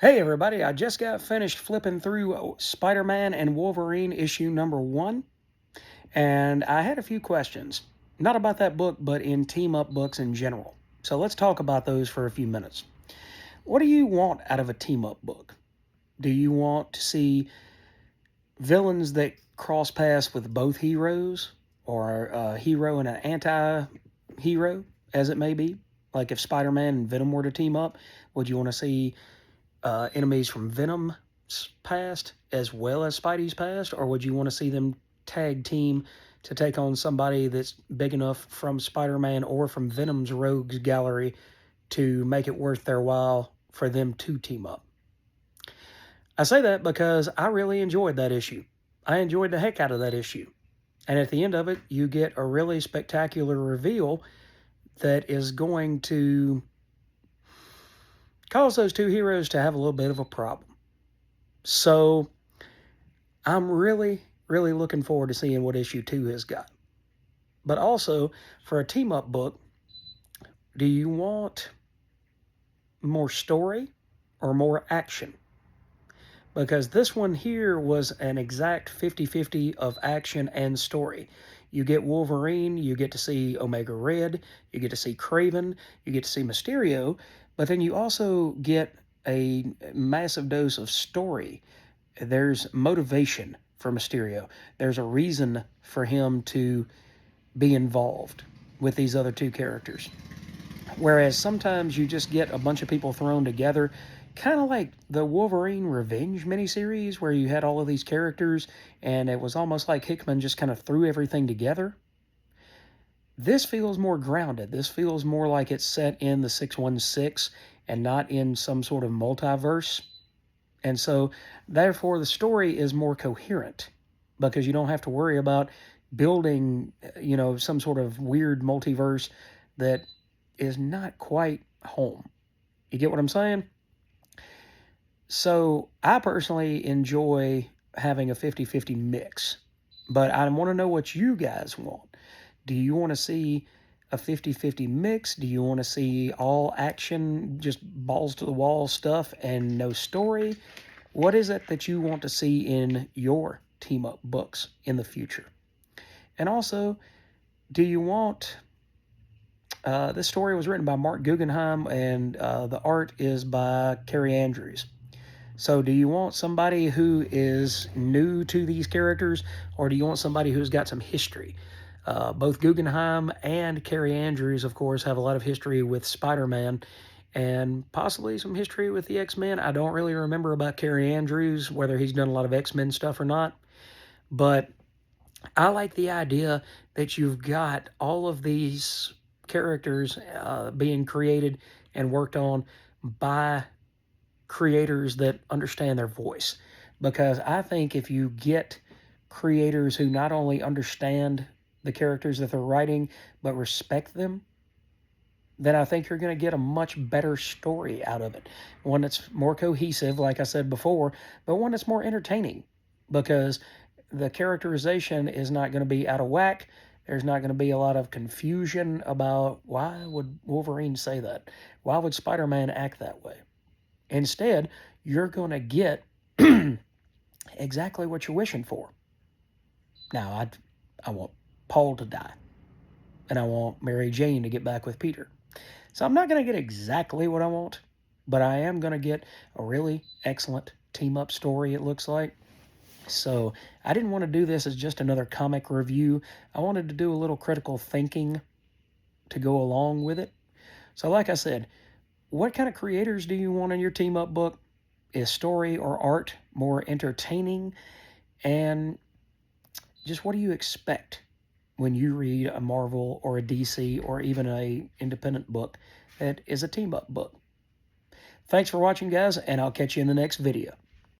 Hey everybody, I just got finished flipping through Spider-Man and Wolverine issue number 1, and I had a few questions. Not about that book, but in team-up books in general. So let's talk about those for a few minutes. What do you want out of a team-up book? Do you want to see villains that cross paths with both heroes, or a hero and an anti-hero, as it may be? Like if Spider-Man and Venom were to team up, would you want to see enemies from Venom's past as well as Spidey's past, or would you want to see them tag team to take on somebody that's big enough from Spider-Man or from Venom's rogues gallery to make it worth their while for them to team up? I say that because I really enjoyed that issue. I enjoyed the heck out of that issue. And at the end of it, you get a really spectacular reveal that is going to cause those two heroes to have a little bit of a problem. So I'm really looking forward to seeing what issue 2 has got. But also, for a team-up book, do you want more story or more action? Because this one here was an exact 50-50 of action and story. You get Wolverine, you get to see Omega Red, you get to see Kraven, you get to see Mysterio, but then you also get a massive dose of story. There's motivation for Mysterio. There's a reason for him to be involved with these other two characters. Whereas sometimes you just get a bunch of people thrown together, kind of like the Wolverine Revenge miniseries, where you had all of these characters, and it was almost like Hickman just kind of threw everything together. This feels more grounded. This feels more like it's set in the 616 and not in some sort of multiverse. And so, therefore, the story is more coherent because you don't have to worry about building, some sort of weird multiverse that is not quite home. You get what I'm saying? So, I personally enjoy having a 50-50 mix, but I want to know what you guys want. Do you want to see a 50-50 mix? Do you want to see all action, just balls to the wall stuff and no story? What is it that you want to see in your team-up books in the future? And also, do you want... this story was written by Mark Guggenheim, and the art is by Carrie Andrews. So do you want somebody who is new to these characters, or do you want somebody who's got some history? Both Guggenheim and Carrie Andrews, of course, have a lot of history with Spider-Man and possibly some history with the X-Men. I don't really remember about Carrie Andrews, whether he's done a lot of X-Men stuff or not. But I like the idea that you've got all of these characters being created and worked on by creators that understand their voice. Because I think if you get creators who not only understand the characters that they're writing, but respect them, then I think you're going to get a much better story out of it. One that's more cohesive, like I said before, but one that's more entertaining because the characterization is not going to be out of whack. There's not going to be a lot of confusion about why would Wolverine say that? Why would Spider-Man act that way? Instead, you're going to get exactly what you're wishing for. Now, I want Paul to die, and I want Mary Jane to get back with Peter. So I'm not going to get exactly what I want, but I am going to get a really excellent team-up story, it looks like. So I didn't want to do this as just another comic review. I wanted to do a little critical thinking to go along with it. So like I said, what kind of creators do you want in your team-up book? Is story or art more entertaining? And just what do you expect when you read a Marvel or a DC or even a independent book that is a team-up book? Thanks for watching, guys, and I'll catch you in the next video.